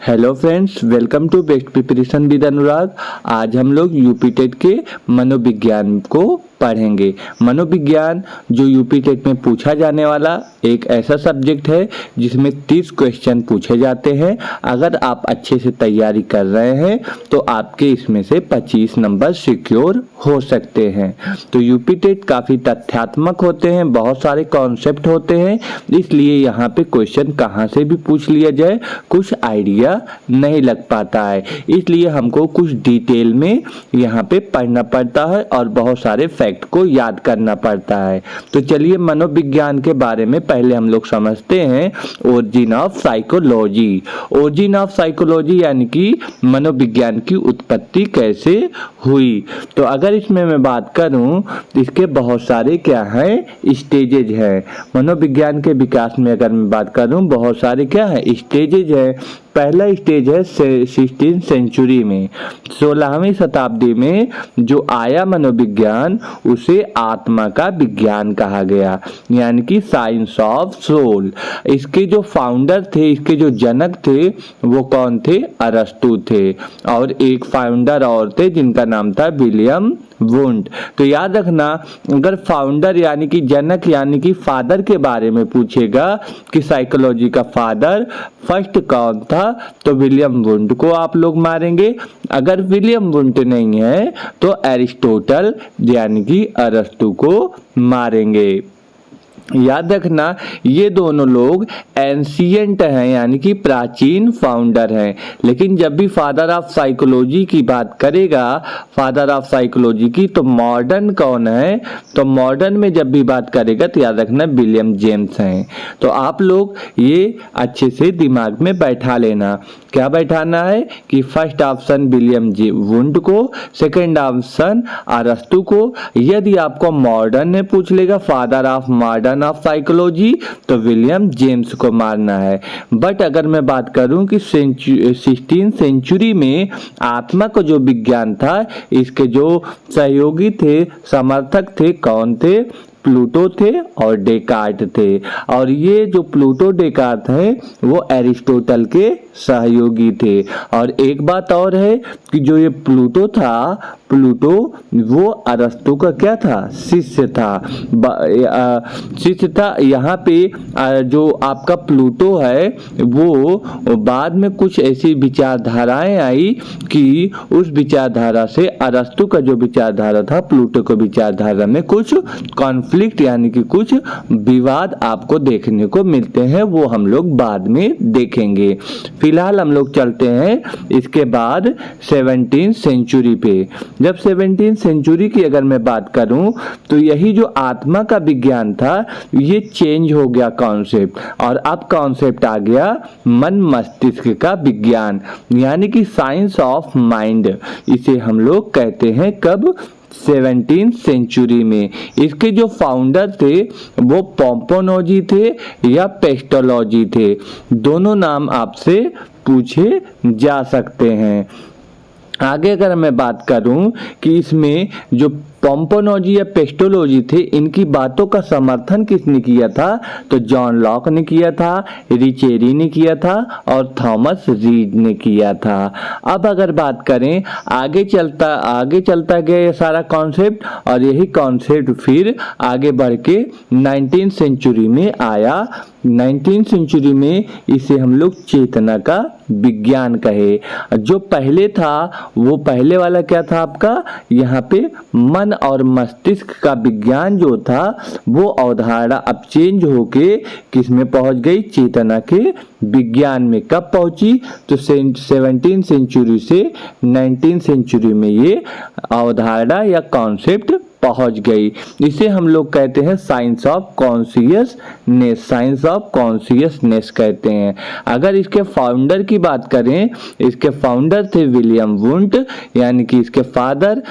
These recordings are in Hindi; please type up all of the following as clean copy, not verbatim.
Hello friends, welcome to best preparation with Anurag. आज हम लोग यूपी टेट के मनोविज्ञान को पढ़ेंगे। मनोविज्ञान जो यूपी टेट में पूछा जाने वाला एक ऐसा सब्जेक्ट है जिसमें 30 क्वेश्चन पूछे जाते हैं। अगर आप अच्छे से तैयारी कर रहे हैं तो आपके इसमें से 25 नंबर सिक्योर हो सकते हैं। तो यूपी टेट काफ़ी तथ्यात्मक होते हैं, बहुत सारे कॉन्सेप्ट होते हैं, इसलिए यहाँ पे क्वेश्चन कहाँ से भी पूछ लिया जाए कुछ आइडिया नहीं लग पाता है। इसलिए हमको कुछ डिटेल में यहाँ पे पढ़ना पड़ता है और बहुत सारे फैक्ट को याद करना पड़ता है। तो चलिए मनोविज्ञान के बारे में पहले हम लोग समझते हैं origin of psychology. Origin of psychology यानी कि मनोविज्ञान की उत्पत्ति कैसे हुई। तो अगर इसमें मैं बात करूं तो इसके बहुत सारे क्या हैं स्टेजेज हैं। मनोविज्ञान के विकास में अगर मैं बात करूं बहुत सारे क्या है स्टेजेज है। पहला स्टेज है 16वीं सेंचुरी में, 16वीं शताब्दी में जो आया मनोविज्ञान उसे आत्मा का विज्ञान कहा गया, यानी कि साइंस ऑफ सोल। इसके जो फाउंडर थे, इसके जो जनक थे वो कौन थे? अरस्तु थे। और एक फाउंडर और थे जिनका नाम था विलियम वुंड। तो याद रखना, अगर फाउंडर यानी कि जनक यानी कि फादर के बारे में पूछेगा कि साइकोलॉजी का फादर फर्स्ट कौन था तो विलियम वुंड को आप लोग मारेंगे। अगर विलियम वुंड नहीं है तो एरिस्टोटल यानी कि अरस्तु को मारेंगे। याद रखना ये दोनों लोग एंशियंट हैं यानी कि प्राचीन फाउंडर हैं। लेकिन जब भी फादर ऑफ साइकोलॉजी की बात करेगा, फादर ऑफ साइकोलॉजी की, तो मॉडर्न कौन है? तो मॉडर्न में जब भी बात करेगा तो याद रखना विलियम जेम्स हैं। तो आप लोग ये अच्छे से दिमाग में बैठा लेना। क्या बैठाना है कि फर्स्ट ऑप्शन विलियम वुंड को, सेकंड ऑप्शन अरस्तु को। यदि आपको मॉडर्न ने पूछ लेगा father of modern of psychology तो विलियम जेम्स को मारना है। बट अगर मैं बात करूं कि 16वीं सेंचुरी में आत्मा का जो विज्ञान था, इसके जो सहयोगी थे, समर्थक थे, कौन थे? प्लूटो थे और डेकार्ट थे। और ये जो प्लूटो डेकार्ट है वो एरिस्टोटल के सहयोगी थे। और एक बात और है कि जो ये प्लूटो था, प्लूटो वो अरस्तु का क्या था? शिष्य था। शिष्य था। यहाँ पे जो आपका प्लूटो है वो बाद में कुछ ऐसी विचारधाराएं आई कि उस विचारधारा से अरस्तु का जो विचारधारा था प्लूटो के विचारधारा में कुछ कॉन्फ्लिक्ट यानी कि कुछ विवाद आपको देखने को मिलते हैं, वो हम लोग बाद में देखेंगे। फिलहाल हम लोग चलते हैं इसके बाद 17वीं सेंचुरी पे। जब 17वीं सेंचुरी की अगर मैं बात करूं तो यही जो आत्मा का विज्ञान था ये चेंज हो गया कॉन्सेप्ट, और अब कॉन्सेप्ट आ गया मन मस्तिष्क का विज्ञान यानी कि साइंस ऑफ माइंड। इसे हम लोग कहते हैं कब? 17वीं सेंचुरी में। इसके जो फाउंडर थे वो पोम्पोनोजी थे या पेस्टोलॉजी थे, दोनों नाम आपसे पूछे जा सकते हैं। आगे अगर मैं बात करूं कि इसमें जो पोम्पोनोजी या पेस्टोलॉजी थे, इनकी बातों का समर्थन किसने किया था? तो जॉन लॉक ने किया था, रिचेरी ने किया था और थॉमस रीड ने किया था। अब अगर बात करें आगे चलता गया ये सारा कॉन्सेप्ट, और यही कॉन्सेप्ट फिर आगे बढ़ के 19वीं सेंचुरी में आया। 19वीं सेंचुरी में इसे हम लोग चेतना का विज्ञान कहे। जो पहले था वो पहले वाला क्या था आपका? यहाँ पे मन और मस्तिष्क का विज्ञान जो था वो अवधारणा अब चेंज होके किसमें पहुंच गई? चेतना के विज्ञान में। कब पहुंची? तो 17वीं सेंचुरी से 19वीं सेंचुरी में ये अवधारणा या कॉन्सेप्ट पहुंच गई। इसे हम लोग कहते हैं science of consciousness, science of consciousness कहते हैं। अगर इसके फाउंडर की बात करें, इसके फाउंडर थे विलियम वुंड यानी कि इसके फादर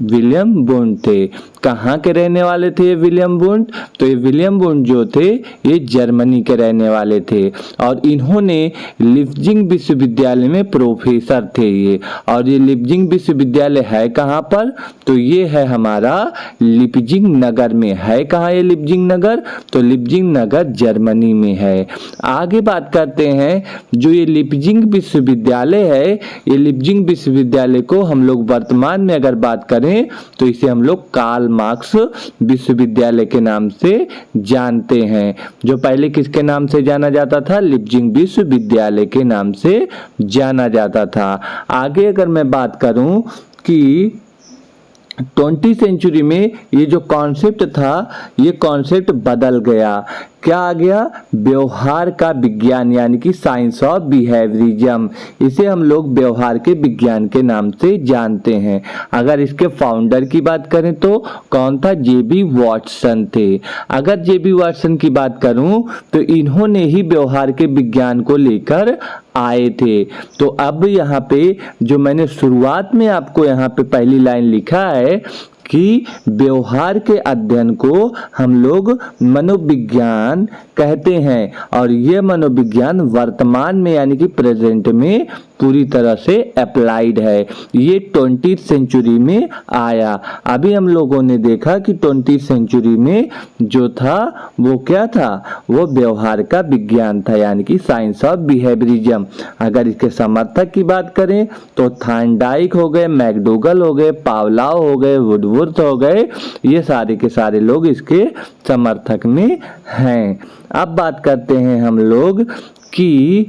विलियम वुंड थे। कहाँ के रहने वाले थे ये विलियम वुंड? तो ये विलियम वुंड जो थे ये जर्मनी के रहने वाले थे और इन्होंने लिप्जिंग विश्वविद्यालय में प्रोफेसर थे ये। और ये लिप्जिंग विश्वविद्यालय है कहाँ पर? तो ये है हमारा लिप्जिंग नगर में। है कहाँ ये लिप्जिंग नगर? तो लिप्जिंग नगर जर्मनी में है। आगे बात करते हैं, जो ये लिप्जिंग विश्वविद्यालय है, ये लिप्जिंग विश्वविद्यालय को हम लोग वर्तमान में अगर बात करें तो इसे हम लोग कार्ल मार्क्स विश्वविद्यालय के नाम से जानते हैं। जो पहले किसके नाम से जाना जाता था? लिप्जिंग विश्वविद्यालय के नाम से जाना जाता था। आगे अगर मैं बात करूं कि 20वीं सेंचुरी में ये जो कॉन्सेप्ट था ये कॉन्सेप्ट बदल गया। क्या आ गया? व्यवहार का विज्ञान, यानी कि साइंस ऑफ बिहेवियरिज्म। इसे हम लोग व्यवहार के विज्ञान के नाम से जानते हैं। अगर इसके फाउंडर की बात करें तो कौन था? जेबी वाटसन थे। अगर जेबी वाटसन की बात करूं तो इन्होंने ही व्यवहार के विज्ञान को लेकर आए थे। तो अब यहाँ पे जो मैंने शुरुआत में आपको यहाँ पे पहली लाइन लिखा है कि व्यवहार के अध्ययन को हम लोग मनोविज्ञान कहते हैं और ये मनोविज्ञान वर्तमान में यानी कि प्रेजेंट में पूरी तरह से अप्लाइड है। ये 20वीं सेंचुरी में आया। अभी हम लोगों ने देखा कि 20वीं सेंचुरी में जो था वो क्या था? वो व्यवहार का विज्ञान था, यानी कि साइंस ऑफ बिहेवियरिज्म। अगर इसके समर्थक की बात करें तो थॉर्नडाइक हो गए, मैकडूगल हो गए, पावलाव हो गए, वुडवर्थ हो गए, ये सारे के सारे लोग इसके समर्थक में हैं। अब बात करते हैं हम लोग कि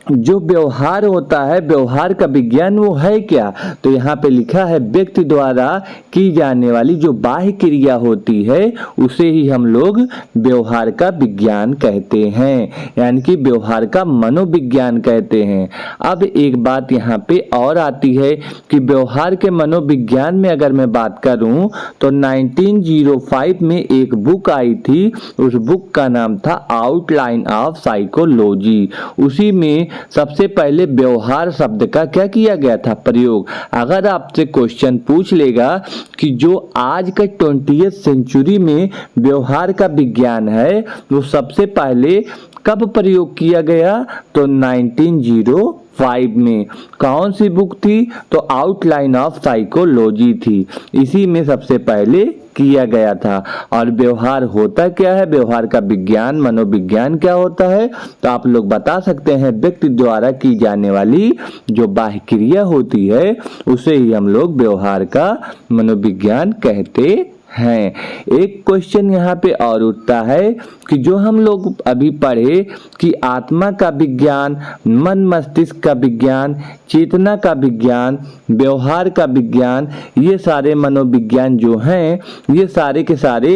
जो व्यवहार होता है, व्यवहार का विज्ञान वो है क्या? तो यहाँ पे लिखा है व्यक्ति द्वारा की जाने वाली जो बाह्य क्रिया होती है उसे ही हम लोग व्यवहार का विज्ञान कहते हैं, यानी कि व्यवहार का मनोविज्ञान कहते हैं। अब एक बात यहाँ पे और आती है कि व्यवहार के मनोविज्ञान में अगर मैं बात करूँ तो 1905 में एक बुक आई थी, उस बुक का नाम था आउटलाइन ऑफ साइकोलॉजी। उसी में सबसे पहले व्यवहार शब्द का क्या किया गया था? प्रयोग। अगर आपसे क्वेश्चन पूछ लेगा कि जो आज का 20वीं सेंचुरी में व्यवहार का विज्ञान है वो सबसे पहले कब प्रयोग किया गया? तो 1905 में। कौन सी बुक थी? तो आउटलाइन ऑफ साइकोलॉजी थी। इसी में सबसे पहले किया गया था। और व्यवहार होता क्या है? व्यवहार का विज्ञान, मनोविज्ञान क्या होता है? तो आप लोग बता सकते हैं व्यक्ति द्वारा की जाने वाली जो बाह्य क्रिया होती है उसे ही हम लोग व्यवहार का मनोविज्ञान कहते हैं। एक क्वेश्चन यहाँ पे और उठता है कि जो हम लोग अभी पढ़े कि आत्मा का विज्ञान, मन मस्तिष्क का विज्ञान, चेतना का विज्ञान, व्यवहार का विज्ञान, ये सारे मनोविज्ञान जो हैं ये सारे के सारे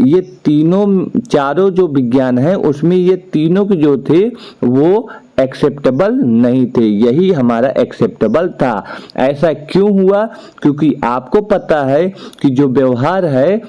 ये चारों जो विज्ञान हैं उसमें ये तीनों के जो थे वो एक्सेप्टेबल नहीं थे। यही हमारा एक्सेप्टेबल था। ऐसा क्यों हुआ? क्योंकि आपको पता है कि जो व्यवहार है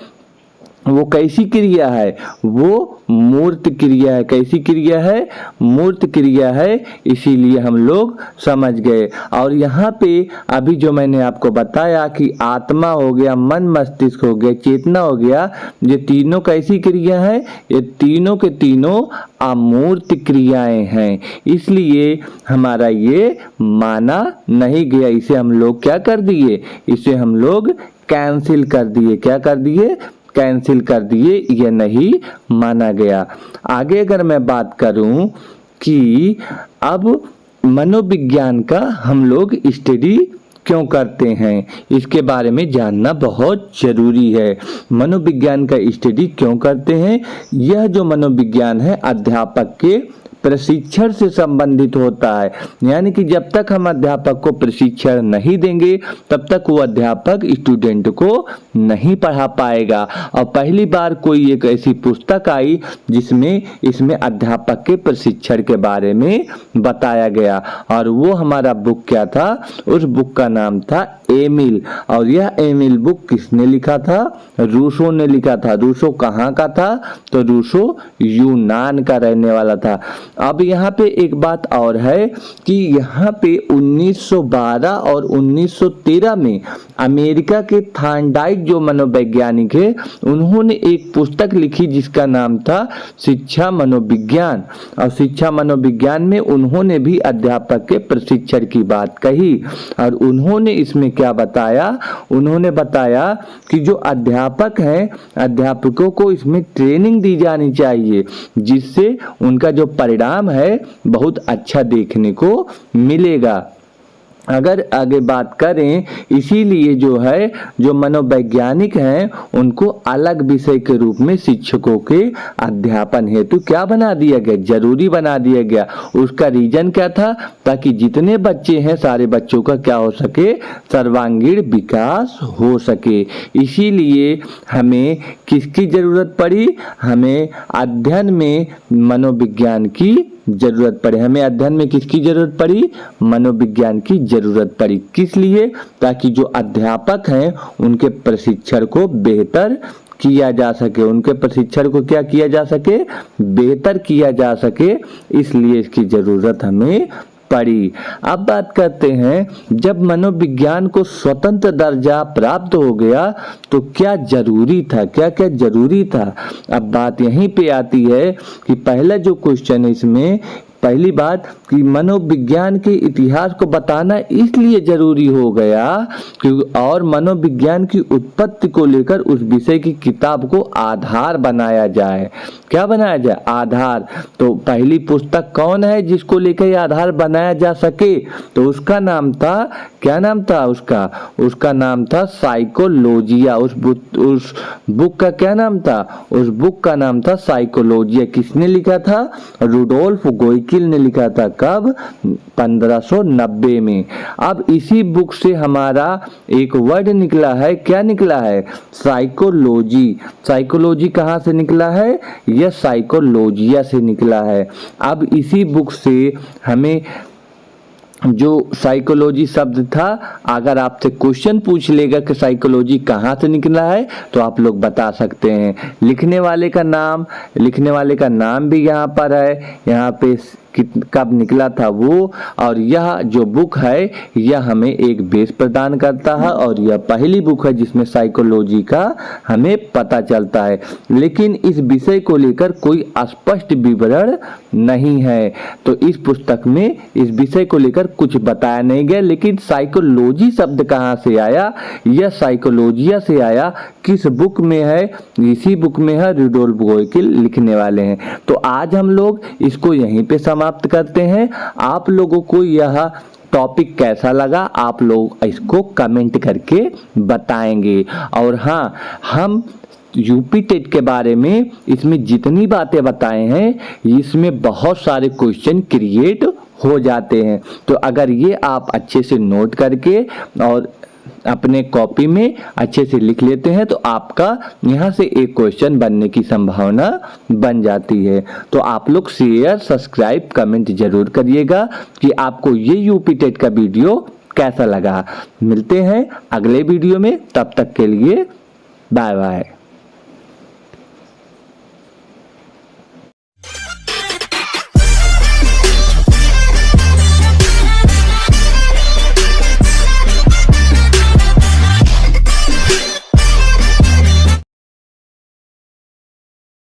वो कैसी क्रिया है? वो मूर्त क्रिया है। कैसी क्रिया है? मूर्त क्रिया है। इसीलिए हम लोग समझ गए। और यहाँ पे अभी जो मैंने आपको बताया कि आत्मा हो गया, मन मस्तिष्क हो गया, चेतना हो गया, ये तीनों कैसी क्रिया है? ये तीनों के तीनों अमूर्त क्रियाएं हैं। इसलिए हमारा ये माना नहीं गया। इसे हम लोग क्या कर दिए? इसे हम लोग कैंसिल कर दिए। क्या कर दिए? कैंसिल कर दिए। ये नहीं माना गया। आगे अगर मैं बात करूं कि अब मनोविज्ञान का हम लोग स्टडी क्यों करते हैं, इसके बारे में जानना बहुत जरूरी है। मनोविज्ञान का स्टडी क्यों करते हैं? यह जो मनोविज्ञान है अध्यापक के प्रशिक्षण से संबंधित होता है। यानी कि जब तक हम अध्यापक को प्रशिक्षण नहीं देंगे तब तक वो अध्यापक स्टूडेंट को नहीं पढ़ा पाएगा। और पहली बार कोई एक ऐसी पुस्तक आई जिसमें इसमें अध्यापक के प्रशिक्षण के बारे में बताया गया और वो हमारा बुक क्या था? उस बुक का नाम था एमिल। और यह एमिल बुक किसने लिखा था? रूसो ने लिखा था। रूसो कहाँ का था? तो रूसो यूनान का रहने वाला था। अब यहाँ पे एक बात और है कि यहाँ पे 1912 और 1913 में अमेरिका के थॉर्नडाइक जो मनोवैज्ञानिक है, उन्होंने एक पुस्तक लिखी जिसका नाम था शिक्षा मनोविज्ञान। और शिक्षा मनोविज्ञान में उन्होंने भी अध्यापक के प्रशिक्षण की बात कही। और उन्होंने इसमें क्या बताया, उन्होंने बताया कि जो अध्यापक हैं, अध्यापकों को इसमें ट्रेनिंग दी जानी चाहिए, जिससे उनका जो परिणाम है बहुत अच्छा देखने को मिलेगा। अगर आगे बात करें, इसीलिए जो है जो मनोवैज्ञानिक हैं उनको अलग विषय के रूप में शिक्षकों के अध्यापन हेतु क्या बना दिया गया, जरूरी बना दिया गया। उसका रीजन क्या था, ताकि जितने बच्चे हैं सारे बच्चों का क्या हो सके, सर्वांगीण विकास हो सके। इसीलिए हमें किसकी जरूरत पड़ी, हमें अध्ययन में मनोविज्ञान की जरूरत पड़ी। हमें अध्ययन में किसकी जरूरत पड़ी, मनोविज्ञान की जरूरत पड़ी। किस लिए, ताकि जो अध्यापक हैं उनके प्रशिक्षण को बेहतर किया जा सके, उनके प्रशिक्षण को क्या किया जा सके, बेहतर किया जा सके, इसलिए इसकी जरूरत हमें पड़ी। अब बात करते हैं, जब मनोविज्ञान को स्वतंत्र दर्जा प्राप्त हो गया तो क्या जरूरी था, क्या क्या जरूरी था। अब बात यहीं पे आती है कि पहला जो क्वेश्चन है इसमें, पहली बात कि मनोविज्ञान के इतिहास को बताना इसलिए जरूरी हो गया क्योंकि और मनोविज्ञान की उत्पत्ति को लेकर उस विषय की किताब को आधार बनाया जाए। क्या बनाया जाए, आधार। तो पहली पुस्तक कौन है जिसको लेकर ये आधार बनाया जा सके, तो उसका नाम था, क्या नाम था उसका नाम था साइकोलॉजिया। उस बुक का क्या नाम था, उस बुक का नाम था साइकोलॉजिया। किसने लिखा था, रुडोल्फ गोइकिल ने लिखा था। कब, 1590 में। अब इसी बुक से हमारा एक वर्ड निकला है, क्या निकला है, साइकोलॉजी। साइकोलॉजी कहाँ से निकला है, यह साइकोलॉजिया से निकला है। अब इसी बुक से हमें जो साइकोलॉजी शब्द था, अगर आपसे क्वेश्चन पूछ लेगा कि साइकोलॉजी कहाँ से निकला है तो आप लोग बता सकते हैं। लिखने वाले का नाम भी यहाँ पर है, यहाँ पे कब निकला था वो। और यह जो बुक है यह हमें एक बेस प्रदान करता है और यह पहली बुक है जिसमें साइकोलॉजी का हमें पता चलता है। लेकिन इस विषय को लेकर कोई स्पष्ट विवरण नहीं है, तो इस पुस्तक में इस विषय को लेकर कुछ बताया नहीं गया। लेकिन साइकोलॉजी शब्द कहाँ से आया, यह साइकोलॉजिया से आया। किस बुक में है, इसी बुक में है, रुडोल्फ गोइकिल लिखने वाले हैं। तो आज हम लोग इसको यहीं पे समाप्त करते हैं। आप लोगों को यह टॉपिक कैसा लगा आप लोग इसको कमेंट करके बताएंगे। और हाँ, हम यूपी टेट के बारे में इसमें जितनी बातें बताए हैं इसमें बहुत सारे क्वेश्चन क्रिएट हो जाते हैं। तो अगर ये आप अच्छे से नोट करके और अपने कॉपी में अच्छे से लिख लेते हैं तो आपका यहाँ से एक क्वेश्चन बनने की संभावना बन जाती है। तो आप लोग शेयर, सब्सक्राइब, कमेंट जरूर करिएगा कि आपको ये यूपी टेट का वीडियो कैसा लगा। मिलते हैं अगले वीडियो में, तब तक के लिए बाय बाय।